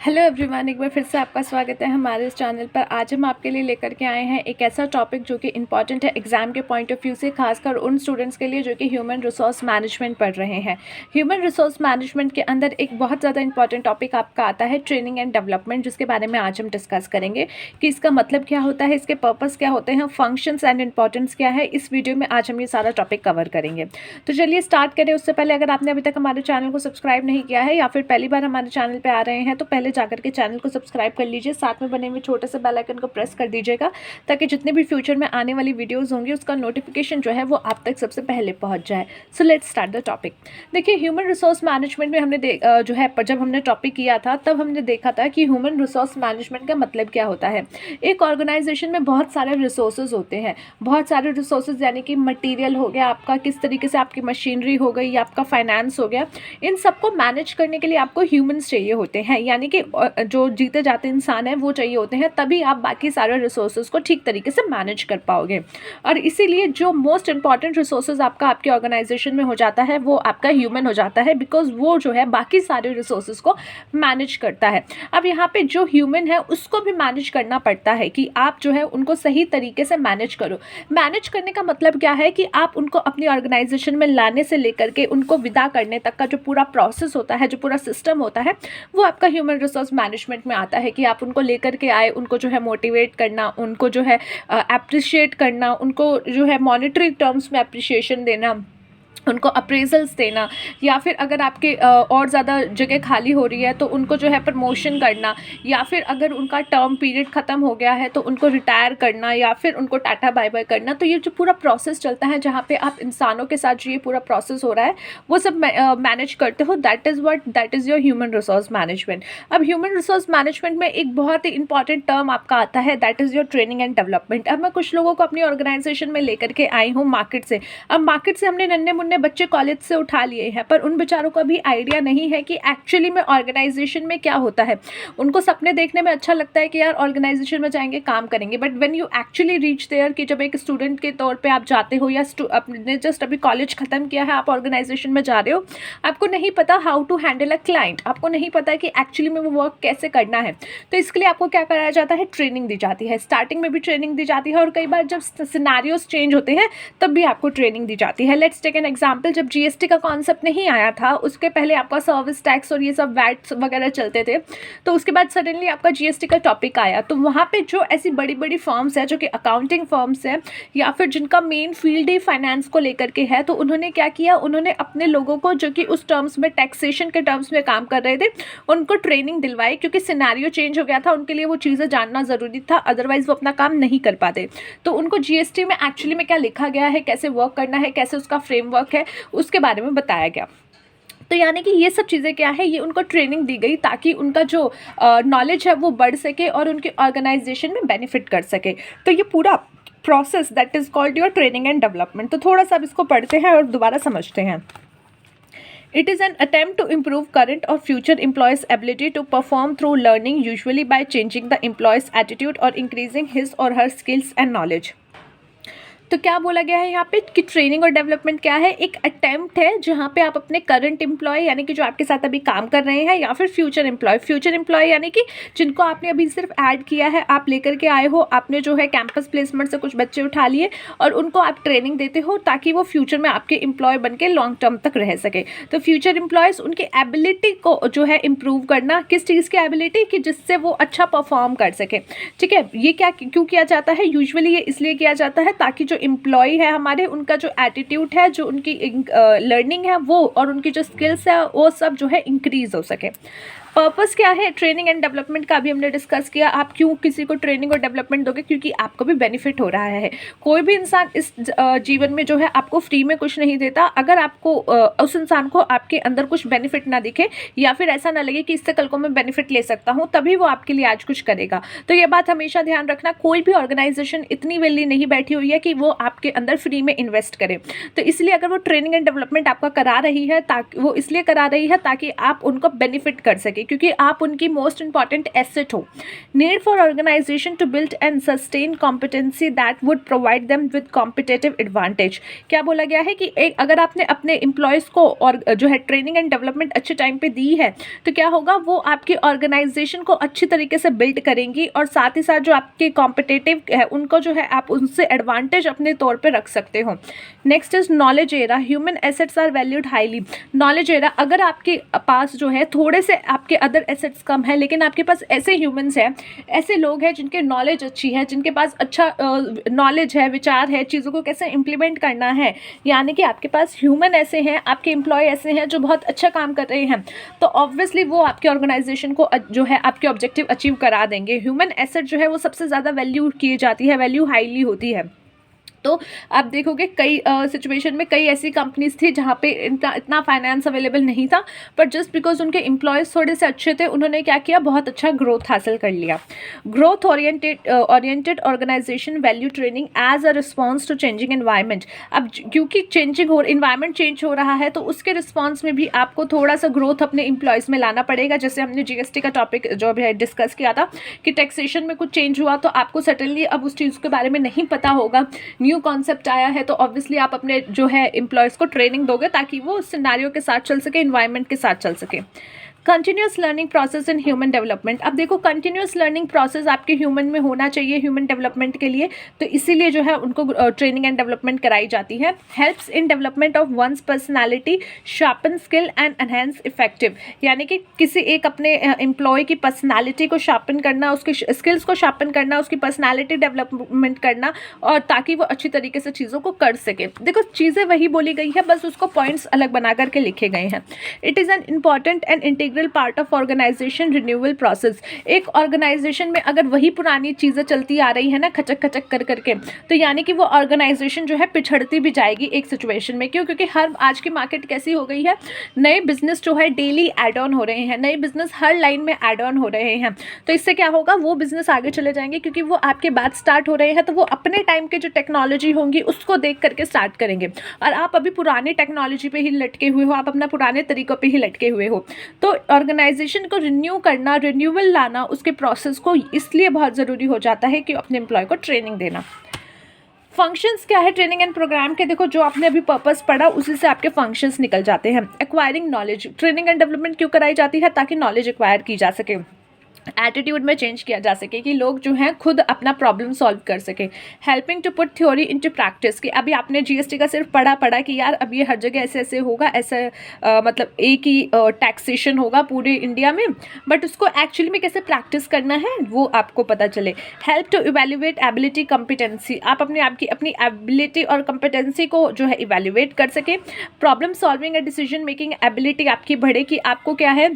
Hello everyone, एक बार फिर से आपका स्वागत है हमारे इस चैनल पर। आज हम आपके लिए लेकर के आए हैं एक ऐसा टॉपिक जो कि इम्पॉर्टेंट है एग्जाम के पॉइंट ऑफ व्यू से, खासकर उन स्टूडेंट्स के लिए जो कि ह्यूमन रिसोर्स मैनेजमेंट पढ़ रहे हैं। ह्यूमन रिसोर्स मैनेजमेंट के अंदर एक बहुत ज़्यादा इंपॉर्टेंट टॉपिक आपका आता है ट्रेनिंग एंड डेवलपमेंट, जिसके बारे में आज हम डिस्कस करेंगे कि इसका मतलब क्या होता है, इसके पर्पज़ क्या होते हैं, फंक्शंस एंड इंपॉर्टेंस क्या है। इस वीडियो में आज हम ये सारा टॉपिक कवर करेंगे। तो चलिए स्टार्ट करें। उससे पहले अगर आपने अभी तक हमारे चैनल को सब्सक्राइब नहीं किया है या फिर पहली बार हमारे चैनल पर आ रहे हैं तो पहले जाकर के चैनल को सब्सक्राइब कर लीजिए, साथ में बने हुए छोटे से बेल आइकन को प्रेस कर दीजिएगा ताकि जितने भी फ्यूचर में आने वाली वीडियोस होंगी उसका नोटिफिकेशन जो है वो आप तक सबसे पहले पहुंच जाए। So let's start the topic. देखिए, ह्यूमन रिसोर्स मैनेजमेंट में हमने जो है जब हमने टॉपिक किया था तब हमने देखा था कि ह्यूमन रिसोर्स मैनेजमेंट का मतलब क्या होता है। एक ऑर्गेनाइजेशन में बहुत सारे रिसोर्सेज होते हैं, बहुत सारे रिसोर्सेज यानी कि मटीरियल हो गया आपका, किस तरीके से आपकी मशीनरी हो गई या आपका फाइनेंस हो गया, इन सबको मैनेज करने के लिए आपको ह्यूमंस चाहिए होते हैं, यानी कि जो जीते जाते इंसान हैं वो चाहिए होते हैं, तभी आप बाकी सारे रिसोर्सेज को ठीक तरीके से मैनेज कर पाओगे। और इसीलिए जो मोस्ट इंपॉर्टेंट रिसोर्सेज आपका आपके ऑर्गेनाइजेशन में हो जाता है वो आपका ह्यूमन हो जाता है, बिकॉज वो जो है बाकी सारे रिसोर्सेज को मैनेज करता है। अब यहाँ पे जो ह्यूमन है उसको भी मैनेज करना पड़ता है कि आप जो है उनको सही तरीके से मैनेज करो। मैनेज करने का मतलब क्या है कि आप उनको अपनी ऑर्गेनाइजेशन में लाने से लेकर के उनको विदा करने तक का जो पूरा प्रोसेस होता है, जो पूरा सिस्टम होता है, वो आपका ह्यूमन रिसोर्स मैनेजमेंट में आता है कि आप उनको लेकर के आए, उनको जो है मोटिवेट करना, उनको जो है अप्रिशिएट करना, उनको जो है मॉनेटरी टर्म्स में अप्रिशिएशन देना, उनको अप्रेजल्स देना, या फिर अगर आपके और ज़्यादा जगह खाली हो रही है तो उनको जो है प्रमोशन करना, या फिर अगर उनका टर्म पीरियड ख़त्म हो गया है तो उनको रिटायर करना, या फिर उनको टाटा बाय बाय करना। तो ये जो पूरा प्रोसेस चलता है जहाँ पे आप इंसानों के साथ जो ये पूरा प्रोसेस हो रहा है वो सब मैनेज करते हो, that is your human resource management. अब ह्यूमन रिसोर्स मैनेजमेंट में एक बहुत ही इंपॉर्टेंट टर्म आपका आता है, that is your training and development. अब मैं कुछ लोगों को अपनी ऑर्गेनाइजेशन में लेकर के आई हूँ मार्केट से। अब मार्केट से हमने नन्हे मुन्ने बच्चे कॉलेज से उठा लिए हैं, पर उन बेचारों को भी आइडिया नहीं है कि एक्चुअली में ऑर्गेनाइजेशन में क्या होता है। उनको सपने देखने में अच्छा लगता है कि यार ऑर्गेनाइजेशन में जाएंगे काम करेंगे, but when you actually reach there, कि जब एक स्टूडेंट के तौर पे आप जाते हो या आपने जस्ट अभी कॉलेज खत्म किया है, आप ऑर्गेनाइजेशन में जा रहे हो, आपको नहीं पता how to handle a client, आपको नहीं पता कि एक्चुअली में वो वर्क कैसे करना है। तो इसके लिए आपको क्या कराया जाता है, ट्रेनिंग दी जाती है। स्टार्टिंग में भी ट्रेनिंग दी जाती है और कई बार जब सिनेरियोज चेंज होते हैं तब भी आपको ट्रेनिंग दी जाती है। Let's take an example. जब जीएसटी का कॉन्सेप्ट नहीं आया था उसके पहले आपका सर्विस टैक्स और ये सब वैट वगैरह चलते थे, तो उसके बाद सडनली आपका जीएसटी का टॉपिक आया, तो वहाँ पे जो ऐसी बड़ी बड़ी फर्म्स हैं जो कि अकाउंटिंग फर्म्स हैं या फिर जिनका मेन फील्ड ही फाइनेंस को लेकर के है, तो उन्होंने क्या किया, उन्होंने अपने लोगों को जो कि उस टर्म्स में टैक्सेशन के टर्म्स में काम कर रहे थे उनको ट्रेनिंग दिलवाई, क्योंकि सिनेरियो चेंज हो गया था, उनके लिए वो चीज़ें जानना ज़रूरी था, अदरवाइज वो अपना काम नहीं कर पाते। तो उनको जीएसटी में एक्चुअली में क्या लिखा गया है, कैसे वर्क करना है, कैसे उसका फ्रेमवर्क है, उसके बारे में बताया गया। तो यानी कि ये सब चीज़ें क्या है, ये उनको ट्रेनिंग दी गई ताकि उनका जो नॉलेज है वो बढ़ सके और उनके ऑर्गेनाइजेशन में बेनिफिट कर सके। तो ये पूरा process that is called your training and development. तो थोड़ा सा अब इसको पढ़ते हैं और दोबारा समझते हैं। It is an attempt to improve current or future employees' ability to perform through learning, usually by changing the employee's attitude or increasing his or her skills and knowledge. तो क्या बोला गया है यहाँ पे कि ट्रेनिंग और डेवलपमेंट क्या है, एक अटेम्प्ट है जहाँ पे आप अपने करंट एम्प्लॉय यानी कि जो आपके साथ अभी काम कर रहे हैं, या फिर फ्यूचर एम्प्लॉय यानी कि जिनको आपने अभी सिर्फ ऐड किया है, आप लेकर के आए हो, आपने जो है कैंपस प्लेसमेंट से कुछ बच्चे उठा लिए और उनको आप ट्रेनिंग देते हो ताकि वो फ्यूचर में आपके एम्प्लॉय बन के लॉन्ग टर्म तक रह सके। तो फ्यूचर एम्प्लॉयज़ उनकी एबिलिटी को जो है इम्प्रूव करना, किस चीज़ की एबिलिटी, कि जिससे वो अच्छा परफॉर्म कर सके। ठीक है, ये क्या क्यों किया जाता है, यूजुअली ये इसलिए किया जाता है ताकि जो एम्प्लॉय है हमारे, उनका जो एटीट्यूड है, जो उनकी लर्निंग है वो, और उनकी जो स्किल्स है वो सब जो है इंक्रीज हो सके। पर्पस क्या है ट्रेनिंग एंड डेवलपमेंट का, अभी हमने डिस्कस किया। आप क्यों किसी को ट्रेनिंग और डेवलपमेंट दोगे, क्योंकि आपको भी बेनिफिट हो रहा है। कोई भी इंसान इस जीवन में जो है आपको फ्री में कुछ नहीं देता। अगर आपको उस इंसान को आपके अंदर कुछ बेनिफिट ना दिखे या फिर ऐसा ना लगे कि इससे कल को मैं बेनिफिट ले सकता हूँ, तभी वो आपके लिए आज कुछ करेगा। तो ये बात हमेशा ध्यान रखना, कोई भी ऑर्गेनाइजेशन इतनी वेली नहीं बैठी हुई है कि वो आपके अंदर फ्री में इन्वेस्ट करे। तो इसलिए अगर वो ट्रेनिंग एंड डेवलपमेंट आपका करा रही है, ताकि वो इसलिए करा रही है ताकि आप उनको बेनिफिट कर सके, सके, क्योंकि आप उनकी मोस्ट इंपॉर्टेंट एसेट हो। Need for organisation to build and sustain competency that would provide them with competitive advantage. क्या बोला गया है कि एक अगर आपने अपने एम्प्लॉयज़ को और जो है ट्रेनिंग एंड डेवलपमेंट अच्छे टाइम पे दी है तो क्या होगा, वो आपकी ऑर्गेनाइजेशन को अच्छी तरीके से बिल्ड करेंगी और साथ ही साथ जो आपके कॉम्पिटेटिव है उनको जो है आप उनसे एडवांटेज अपने तौर पे रख सकते हो। Next is knowledge era, human assets are valued highly. Knowledge era, अगर आपके पास जो है थोड़े से आपके अदर एसेट्स कम है लेकिन आपके पास ऐसे ह्यूमंस हैं, ऐसे लोग हैं जिनके नॉलेज अच्छी है, जिनके पास अच्छा नॉलेज है, विचार है, चीज़ों को कैसे इम्प्लीमेंट करना है, यानी कि आपके पास ह्यूमन ऐसे हैं, आपके एम्प्लॉय ऐसे हैं जो बहुत अच्छा काम कर रहे हैं, तो ऑब्वियसली वो आपके ऑर्गेनाइजेशन को जो है आपके ऑब्जेक्टिव अचीव करा देंगे। ह्यूमन एसेट जो है वो सबसे ज़्यादा वैल्यू की जाती है, वैल्यू हाईली होती है। तो आप देखोगे कई सिचुएशन में कई ऐसी कंपनीज थी जहाँ पे इतना फाइनेंस अवेलेबल नहीं था, बट जस्ट बिकॉज उनके एम्प्लॉयज़ थोड़े से अच्छे थे, उन्होंने क्या किया, बहुत अच्छा ग्रोथ हासिल कर लिया। Growth oriented organisation value training as a response to changing environment. अब क्योंकि इन्वायरमेंट चेंज हो रहा है तो उसके रिस्पॉन्स में भी आपको थोड़ा सा ग्रोथ अपने एम्प्लॉयज़ में लाना पड़ेगा। जैसे हमने जीएसटी का टॉपिक जो अभी डिस्कस किया था कि टैक्सेशन में कुछ चेंज हुआ तो आपको सडनली अब उस चीज़ के बारे में नहीं पता होगा, न्यू कॉन्सेप्ट आया है, तो ऑब्वियसली आप अपने जो है एम्प्लॉयज़ को ट्रेनिंग दोगे ताकि वो उस सिनेरियो के साथ चल सके, एनवायरनमेंट के साथ चल सके। Continuous learning process in human development. अब देखो कंटिन्यूस लर्निंग प्रोसेस आपके ह्यूमन में होना चाहिए ह्यूमन डेवलपमेंट के लिए, तो इसीलिए जो है उनको ट्रेनिंग एंड डेवलपमेंट कराई जाती है। Helps in development of one's personality, sharpen skill and enhance effective, यानी कि किसी एक अपने एम्प्लॉय की पर्सनालिटी को शार्पन करना, उसके स्किल्स को शार्पन करना, उसकी पर्सनालिटी डेवलपमेंट करना, और ताकि वो अच्छी तरीके से चीज़ों को कर सके। देखो चीज़ें वही बोली गई है, बस उसको पॉइंट्स अलग बना करके लिखे गए हैं। It is an important and integral part of organisation renewal process. एक ऑर्गेनाइजेशन में अगर वही पुरानी चीज़ें चलती आ रही है ना खचक खचक कर करके, तो यानी कि वो ऑर्गेनाइजेशन जो है पिछड़ती भी जाएगी एक सिचुएशन में। क्यों? क्योंकि हर आज की मार्केट कैसी हो गई है, नए बिजनेस जो है डेली एड ऑन हो रहे हैं, नए बिजनेस हर लाइन में एड ऑन हो रहे हैं, तो इससे क्या होगा, वो बिजनेस आगे चले जाएंगे क्योंकि वो आपके बाद स्टार्ट हो रहे हैं, तो वो अपने टाइम के जो टेक्नोलॉजी होंगी उसको देख करके स्टार्ट करेंगे। और आप अभी पुरानी टेक्नोलॉजी पे ही लटके हुए हो, आप अपना पुराने तरीकों पे ही लटके हुए हो, तो ऑर्गेनाइजेशन को रिन्यू करना, रिन्यूअल लाना, उसके प्रोसेस को इसलिए बहुत ज़रूरी हो जाता है कि अपने एम्प्लॉय को ट्रेनिंग देना। फंक्शंस क्या है ट्रेनिंग एंड प्रोग्राम के, देखो जो आपने अभी पर्पस पढ़ा उसी से आपके फंक्शंस निकल जाते हैं। Acquiring knowledge, training and development क्यों कराई जाती है, ताकि नॉलेज एक्वायर की जा सके, एटीट्यूड में चेंज किया जा सके कि लोग जो हैं खुद अपना प्रॉब्लम सॉल्व कर सके। Helping to put theory into practice, कि अभी आपने जीएसटी का सिर्फ पढ़ा कि यार अब ये हर जगह ऐसे ऐसे होगा, ऐसे मतलब एक ही टैक्सेशन होगा पूरे इंडिया में, बट उसको एक्चुअली में कैसे प्रैक्टिस करना है वो आपको पता चले। Help to evaluate ability competency, आप अपनी एबिलिटी और कॉम्पिटेंसी को जो है इवेल्युएट कर सके। Problem solving and decision making ability आपकी बढ़े, कि आपको क्या है,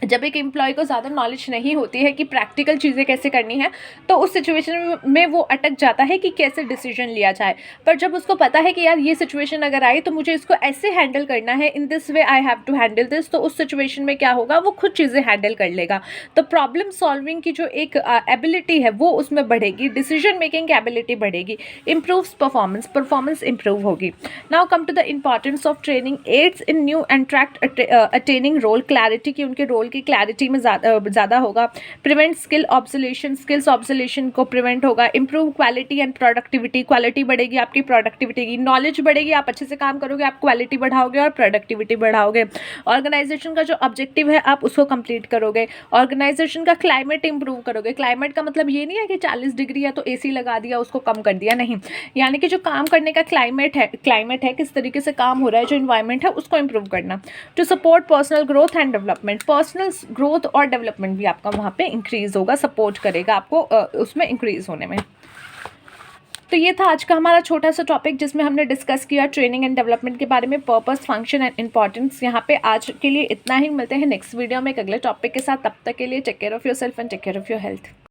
जब एक एम्प्लॉय को ज़्यादा नॉलेज नहीं होती है कि प्रैक्टिकल चीज़ें कैसे करनी है, तो उस सिचुएशन में वो अटक जाता है कि कैसे डिसीजन लिया जाए। पर जब उसको पता है कि यार ये सिचुएशन अगर आई तो मुझे इसको ऐसे हैंडल करना है, in this way I have to handle this, तो उस सिचुएशन में क्या होगा, वो खुद चीज़ें हैंडल कर लेगा। तो प्रॉब्लम सॉल्विंग की जो एक एबिलिटी है वो उसमें बढ़ेगी, डिसीजन मेकिंग की एबिलिटी बढ़ेगी, इम्प्रूव्स परफॉर्मेंस इंप्रूव होगी। Now come to the importance of training, aids in new entrant attaining role clarity, की उनके रोल की क्लैरिटी में ज़्यादा होगा। प्रिवेंट स्किल्स ऑब्सोलेशन को प्रिवेंट होगा। Improve quality and productivity, quality बढ़ेगी, आपकी प्रोडक्टिविटी की, नॉलेज बढ़ेगी, आप अच्छे से काम करोगे, आप क्वालिटी बढ़ाओगे और प्रोडक्टिविटी बढ़ाओगे। ऑर्गेनाइजेशन का जो ऑब्जेक्टिव है आप उसको कंप्लीट करोगे। ऑर्गेनाइजेशन का क्लाइमेट इंप्रूव करोगे। क्लाइमेट का मतलब ये नहीं है कि 40 डिग्री है तो एसी लगा दिया, उसको कम कर दिया, नहीं, यानी कि जो काम करने का क्लाइमेट है किस तरीके से काम हो रहा है, जो इन्वायरमेंट है उसको इंप्रूव करना। To support personal growth and development, personal growth और डेवलपमेंट भी आपका वहाँ पे इंक्रीज होगा, सपोर्ट करेगा आपको उसमें इंक्रीज होने में। तो ये था आज का हमारा छोटा सा टॉपिक जिसमें हमने डिस्कस किया ट्रेनिंग एंड डेवलपमेंट के बारे में, पर्पस, फंक्शन एंड इंपॉर्टेंस। यहाँ पे आज के लिए इतना ही, मिलते हैं नेक्स्ट वीडियो में एक अगले टॉपिक के साथ। तब तक के लिए take care of yourself and take care of your health.